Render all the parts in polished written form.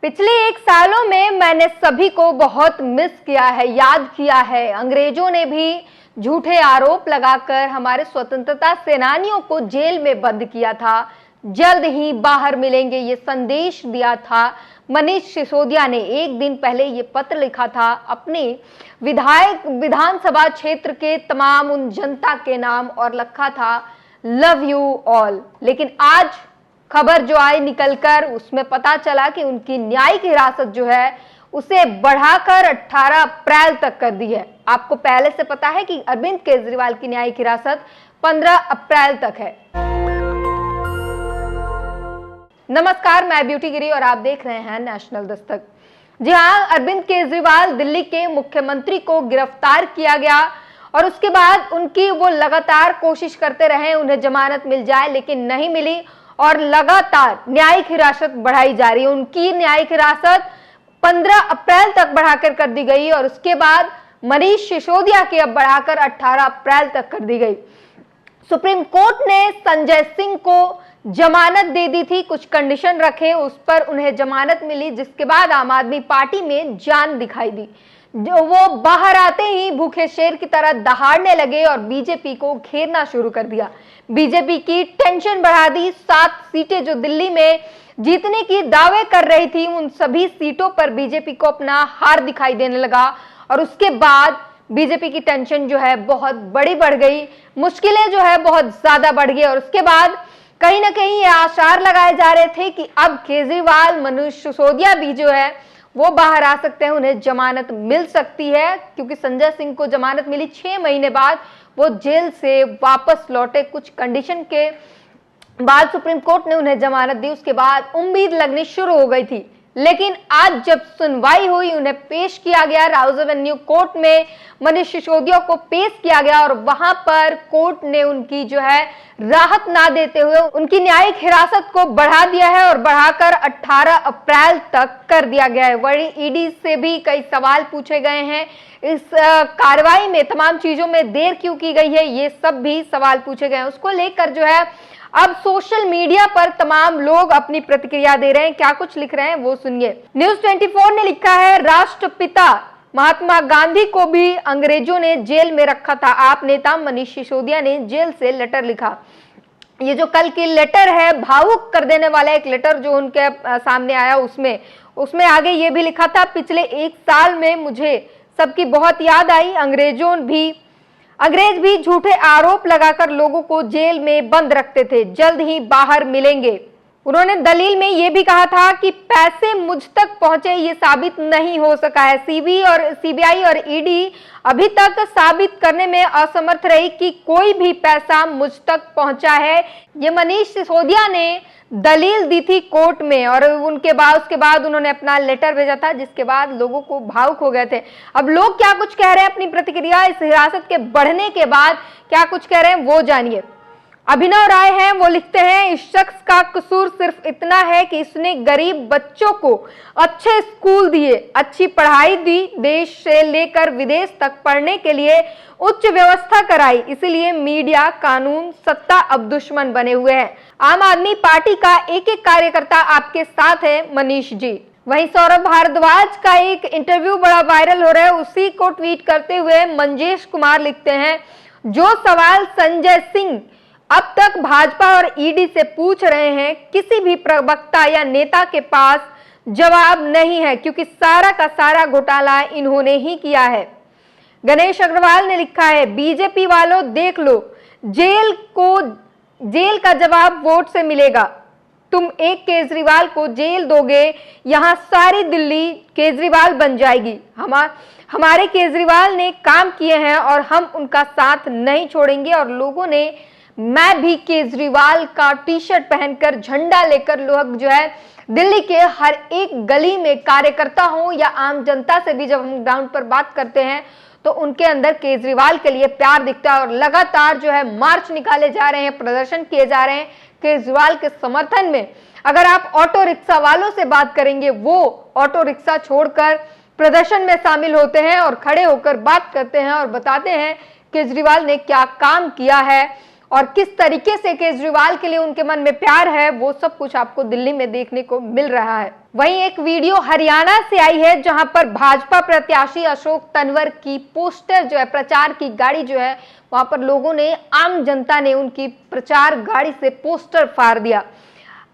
पिछले 1 सालों में मैंने सभी को बहुत मिस किया है, याद किया है। अंग्रेजों ने भी झूठे आरोप लगाकर हमारे स्वतंत्रता सेनानियों को जेल में बंद किया था। जल्द ही बाहर मिलेंगे ये संदेश दिया था। मनीष सिसोदिया ने एक दिन पहले ये पत्र लिखा था अपने विधानसभा क्षेत्र के तमाम उन जनता के नाम और लिखा था लव यू ऑल। लेकिन आज खबर जो आई निकलकर उसमें पता चला कि उनकी न्यायिक हिरासत जो है उसे बढ़ाकर 18 अप्रैल तक कर दी है। आपको पहले से पता है कि अरविंद केजरीवाल की न्यायिक हिरासत 15 अप्रैल तक है। नमस्कार, मैं ब्यूटी गिरी और आप देख रहे हैं नेशनल दस्तक। जी हां, अरविंद केजरीवाल दिल्ली के मुख्यमंत्री को गिरफ्तार किया गया और उसके बाद उनकी वो लगातार कोशिश करते रहे उन्हें जमानत मिल जाए, लेकिन नहीं मिली और लगातार न्यायिक हिरासत बढ़ाई जा रही है। उनकी न्यायिक हिरासत 15 अप्रैल तक बढ़ाकर कर दी गई और उसके बाद मनीष सिसोदिया की अब बढ़ाकर 18 अप्रैल तक कर दी गई। सुप्रीम कोर्ट ने संजय सिंह को जमानत दे दी थी, कुछ कंडीशन रखे, उस पर उन्हें जमानत मिली, जिसके बाद आम आदमी पार्टी में जान दिखाई दी। जो वो बाहर आते ही भूखे शेर की तरह दहाड़ने लगे और बीजेपी को घेरना शुरू कर दिया। बीजेपी की टेंशन बढ़ा दी। 7 सीटें जो दिल्ली में जीतने की दावे कर रही थी, उन सभी सीटों पर बीजेपी को अपना हार दिखाई देने लगा और उसके बाद बीजेपी की टेंशन जो है बहुत बड़ी बढ़ गई, मुश्किलें जो है बहुत ज्यादा बढ़ गई और उसके बाद कहीं ना कहीं ये आसार लगाए जा रहे थे कि अब केजरीवाल, मनीष सिसोदिया भी जो है वो बाहर आ सकते हैं, उन्हें जमानत मिल सकती है, क्योंकि संजय सिंह को जमानत मिली 6 महीने बाद, वो जेल से वापस लौटे। कुछ कंडीशन के बाद सुप्रीम कोर्ट ने उन्हें जमानत दी, उसके बाद उम्मीद लगनी शुरू हो गई थी। लेकिन आज जब सुनवाई हुई, उन्हें पेश किया गया राउज एवेन्यू कोर्ट में, मनीष सिसोदिया को पेश किया गया और वहां पर कोर्ट ने उनकी जो है राहत ना देते हुए उनकी न्यायिक हिरासत को बढ़ा दिया है और बढ़ाकर 18 अप्रैल तक कर दिया गया है। वही ईडी से भी कई सवाल पूछे गए हैं, इस कार्रवाई में तमाम चीजों में देर क्यों की गई है, ये सब भी सवाल पूछे गए हैं। उसको लेकर जो है अब सोशल मीडिया पर तमाम लोग अपनी प्रतिक्रिया दे रहे हैं। क्या कुछ लिख रहे हैं वो सुनिए। न्यूज 24 ने लिखा है, राष्ट्रपिता महात्मा गांधी को भी अंग्रेजों ने जेल में रखा था। आप नेता मनीष सिसोदिया ने जेल से लेटर लिखा। ये जो कल की लेटर है, भावुक कर देने वाला एक लेटर जो उनके सामने आया, उसमें आगे ये भी लिखा था, पिछले 1 साल में मुझे सबकी बहुत याद आई। अंग्रेज भी झूठे आरोप लगाकर लोगों को जेल में बंद रखते थे, जल्द ही बाहर मिलेंगे। उन्होंने दलील में यह भी कहा था कि पैसे मुझ तक पहुंचे ये साबित नहीं हो सका है। सीबीआई और ईडी अभी तक साबित करने में असमर्थ रही कि कोई भी पैसा मुझ तक पहुंचा है। ये मनीष सिसोदिया ने दलील दी थी कोर्ट में और उसके बाद उन्होंने अपना लेटर भेजा था, जिसके बाद लोगों को भावुक हो गए थे। अब लोग क्या कुछ कह रहे हैं अपनी प्रतिक्रिया इस हिरासत के बढ़ने के बाद क्या कुछ कह रहे हैं वो जानिए। अभिनव राय हैं, वो लिखते हैं, इस शख्स का कसूर सिर्फ इतना है कि इसने गरीब बच्चों को अच्छे स्कूल दिए, अच्छी पढ़ाई दी, देश से लेकर विदेश तक पढ़ने के लिए उच्च व्यवस्था कराई, इसीलिए मीडिया, कानून, सत्ता अब दुश्मन बने हुए हैं। आम आदमी पार्टी का एक एक कार्यकर्ता आपके साथ है मनीष जी। वहीं सौरभ भारद्वाज का एक इंटरव्यू बड़ा वायरल हो रहा है, उसी को ट्वीट करते हुए मंजेश कुमार लिखते हैं, जो सवाल संजय सिंह अब तक भाजपा और ईडी से पूछ रहे हैं, किसी भी प्रवक्ता या नेता के पास जवाब नहीं है, क्योंकि सारा का सारा घोटाला इन्होंने ही किया है। गणेश अग्रवाल ने लिखा है, बीजेपी वालों देख लो, जेल का जवाब वोट से मिलेगा। तुम एक केजरीवाल को जेल दोगे, यहां सारी दिल्ली केजरीवाल बन जाएगी। हमारे केजरीवाल ने काम किए हैं और हम उनका साथ नहीं छोड़ेंगे। और लोगों ने, मैं भी केजरीवाल का टी-शर्ट पहनकर, झंडा लेकर, लोग जो है दिल्ली के हर एक गली में कार्यकर्ता हो या आम जनता से भी जब हम ग्राउंड पर बात करते हैं तो उनके अंदर केजरीवाल के लिए प्यार दिखता है और लगातार जो है मार्च निकाले जा रहे हैं, प्रदर्शन किए जा रहे हैं केजरीवाल के समर्थन में। अगर आप ऑटो रिक्शा वालों से बात करेंगे, वो ऑटो रिक्शा छोड़कर प्रदर्शन में शामिल होते हैं और खड़े होकर बात करते हैं और बताते हैं केजरीवाल ने क्या काम किया है और किस तरीके से केजरीवाल के लिए उनके मन में प्यार है, वो सब कुछ आपको दिल्ली में देखने को मिल रहा है। वहीं एक वीडियो हरियाणा से आई है जहां पर भाजपा प्रत्याशी अशोक तंवर की पोस्टर जो है, प्रचार की गाड़ी जो है, वहां पर लोगों ने, आम जनता ने उनकी प्रचार गाड़ी से पोस्टर फाड़ दिया।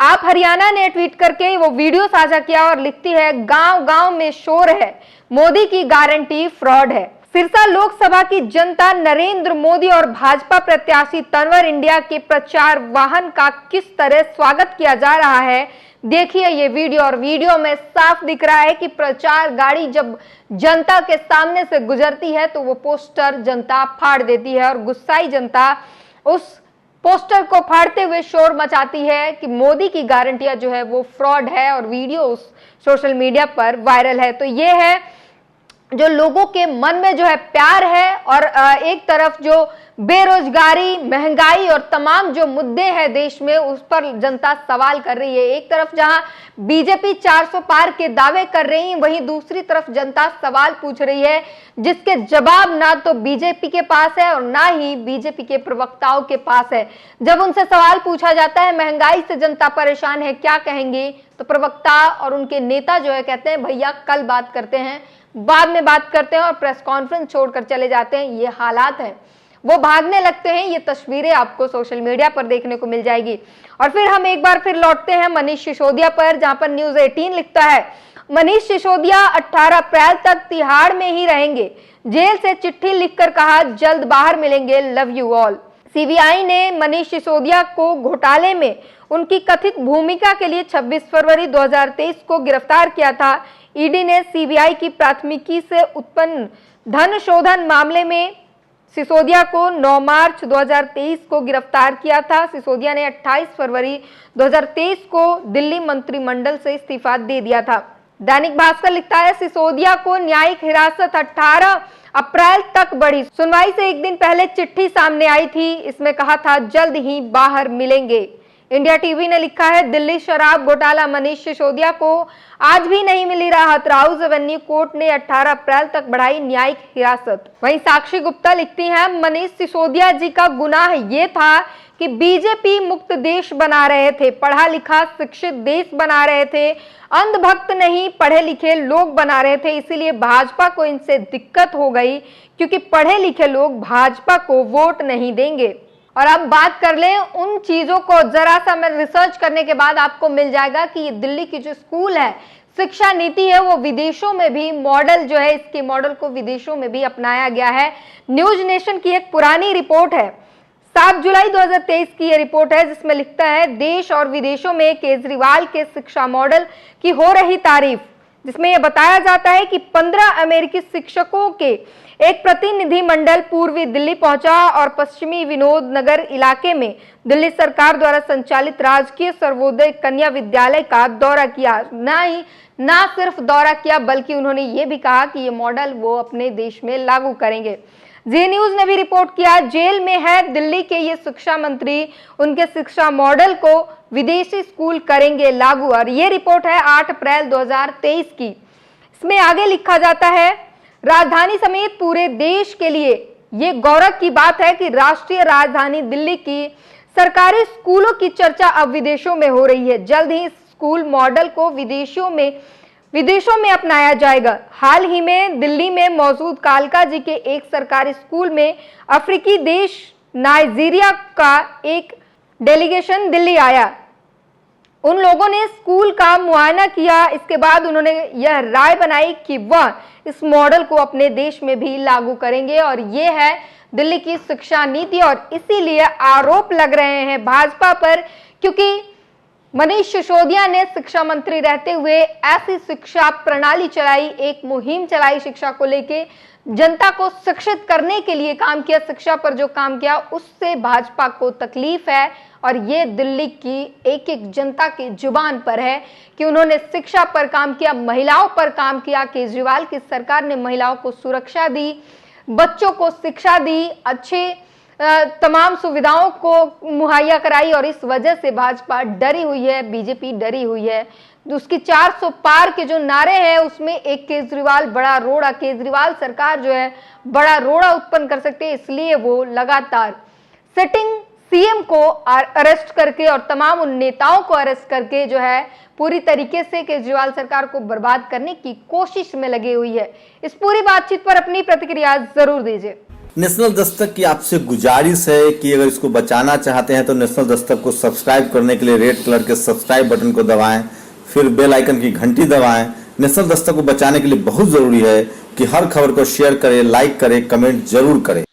आप हरियाणा ने ट्वीट करके वो वीडियो साझा किया और लिखती है, गांव गांव में शोर है, मोदी की गारंटी फ्रॉड है। सिरसा लोकसभा की जनता नरेंद्र मोदी और भाजपा प्रत्याशी तंवर इंडिया के प्रचार वाहन का किस तरह स्वागत किया जा रहा है, देखिए ये वीडियो। और वीडियो में साफ दिख रहा है कि प्रचार गाड़ी जब जनता के सामने से गुजरती है तो वो पोस्टर जनता फाड़ देती है और गुस्साई जनता उस पोस्टर को फाड़ते हुए शोर मचाती है कि मोदी की गारंटियां जो है वो फ्रॉड है, और वीडियो उस सोशल मीडिया पर वायरल है। तो ये है जो लोगों के मन में जो है प्यार है, और एक तरफ जो बेरोजगारी, महंगाई और तमाम जो मुद्दे हैं देश में, उस पर जनता सवाल कर रही है। एक तरफ जहां बीजेपी 400 पार के दावे कर रही है, वहीं दूसरी तरफ जनता सवाल पूछ रही है जिसके जवाब ना तो बीजेपी के पास है और ना ही बीजेपी के प्रवक्ताओं के पास है। जब उनसे सवाल पूछा जाता है महंगाई से जनता परेशान है, क्या कहेंगे, तो प्रवक्ता और उनके नेता जो है कहते हैं भैया कल बात करते हैं, बाद में बात करते हैं, और प्रेस कॉन्फ्रेंस छोड़कर चले जाते हैं। ये हालात हैं, वो भागने लगते हैं। ये तस्वीरें आपको सोशल मीडिया पर देखने को मिल जाएगी। और फिर हम एक बार फिर लौटते हैं मनीष सिसोदिया पर, जहां पर न्यूज 18 लिखता है, मनीष सिसोदिया 18 अप्रैल तक तिहाड़ में ही रहेंगे, जेल से चिट्ठी लिखकर कहा जल्द बाहर मिलेंगे, लव यू ऑल। सीबीआई ने मनीष सिसोदिया को घोटाले में उनकी कथित भूमिका के लिए 26 फरवरी 2023 को गिरफ्तार किया था। ईडी ने सीबीआई की प्राथमिकी से उत्पन्न धन शोधन मामले में सिसोदिया को 9 मार्च 2023 को गिरफ्तार किया था। सिसोदिया ने 28 फरवरी 2023 को दिल्ली मंत्रिमंडल से इस्तीफा दे दिया था। दैनिक भास्कर लिखता है, सिसोदिया को न्यायिक हिरासत 18 अप्रैल तक बढ़ी। सुनवाई से एक दिन पहले चिट्ठी सामने आई थी, इसमें कहा था जल्द ही बाहर मिलेंगे। इंडिया टीवी ने लिखा है, दिल्ली शराब घोटाला, मनीष सिसोदिया को आज भी नहीं मिली राहत, राउज एवेन्यू कोर्ट ने 18 अप्रैल तक बढ़ाई न्यायिक हिरासत। वहीं साक्षी गुप्ता लिखती हैं, मनीष सिसोदिया जी का गुनाह ये था कि बीजेपी मुक्त देश बना रहे थे, पढ़ा लिखा शिक्षित देश बना रहे थे, अंधभक्त नहीं पढ़े लिखे लोग बना रहे थे, इसीलिए भाजपा को इनसे दिक्कत हो गई, क्योंकि पढ़े लिखे लोग भाजपा को वोट नहीं देंगे। और अब बात कर लें उन चीजों को, जरा सा मैं रिसर्च करने के बाद आपको मिल जाएगा कि ये दिल्ली की जो स्कूल है, शिक्षा नीति है, वो विदेशों में भी मॉडल जो है, इसके मॉडल को विदेशों में भी अपनाया गया है। न्यूज नेशन की एक पुरानी रिपोर्ट है, 7 जुलाई 2023 की ये रिपोर्ट है, जिसमें लिखता है, देश और विदेशों में केजरीवाल के शिक्षा मॉडल की हो रही तारीफ, जिसमें यह बताया जाता है कि 15 अमेरिकी शिक्षकों के एक प्रतिनिधि मंडल पूर्वी दिल्ली पहुंचा और पश्चिमी विनोद नगर इलाके में दिल्ली सरकार द्वारा संचालित राजकीय सर्वोदय कन्या विद्यालय का दौरा किया। ना सिर्फ दौरा किया, बल्कि उन्होंने ये भी कहा कि ये मॉडल वो अपने देश में लागू करेंगे। जी न्यूज ने भी रिपोर्ट किया, जेल में है दिल्ली के ये शिक्षा मंत्री, उनके शिक्षा मॉडल को विदेशी स्कूल करेंगे लागू। और ये रिपोर्ट है 8 अप्रैल 2023 की। इसमें आगे लिखा जाता है, राजधानी समेत पूरे देश के लिए ये गौरव की बात है कि राष्ट्रीय राजधानी दिल्ली की सरकारी स्कूलों की चर्चा अब विदेशों में हो रही है। जल्द ही स्कूल मॉडल को विदेशों में अपनाया जाएगा। हाल ही में दिल्ली में मौजूद कालका जी के एक सरकारी स्कूल में अफ्रीकी देश नाइजीरिया का एक डेलीगेशन दिल्ली आया। उन लोगों ने स्कूल का मुआयना किया, इसके बाद उन्होंने यह राय बनाई कि वह इस मॉडल को अपने देश में भी लागू करेंगे। और ये है दिल्ली की शिक्षा नीति, और इसीलिए आरोप लग रहे हैं भाजपा पर, क्योंकि मनीष सिसोदिया ने शिक्षा मंत्री रहते हुए ऐसी शिक्षा प्रणाली चलाई, एक मुहिम चलाई शिक्षा को लेके, जनता को शिक्षित करने के लिए काम किया, शिक्षा पर जो काम किया उससे भाजपा को तकलीफ है। और ये दिल्ली की एक एक जनता की जुबान पर है कि उन्होंने शिक्षा पर काम किया, महिलाओं पर काम किया। केजरीवाल की सरकार ने महिलाओं को सुरक्षा दी, बच्चों को शिक्षा दी, अच्छे तमाम सुविधाओं को मुहैया कराई, और इस वजह से भाजपा डरी हुई है, बीजेपी डरी हुई है। उसकी 400 पार के जो नारे हैं उसमें एक केजरीवाल बड़ा रोड़ा, केजरीवाल सरकार जो है बड़ा रोड़ा उत्पन्न कर सकते हैं, इसलिए वो लगातार सिटिंग सीएम को अरेस्ट करके और तमाम उन नेताओं को अरेस्ट करके जो है पूरी तरीके से केजरीवाल सरकार को बर्बाद करने की कोशिश में लगी हुई है। इस पूरी बातचीत पर अपनी प्रतिक्रिया जरूर दीजिए। नेशनल दस्तक की आपसे गुजारिश है कि अगर इसको बचाना चाहते हैं तो नेशनल दस्तक को सब्सक्राइब करने के लिए रेड कलर के सब्सक्राइब बटन को दबाएं, फिर बेल आइकन की घंटी दबाएं। नेशनल दस्तक को बचाने के लिए बहुत जरूरी है कि हर खबर को शेयर करें, लाइक करें, कमेंट जरूर करें।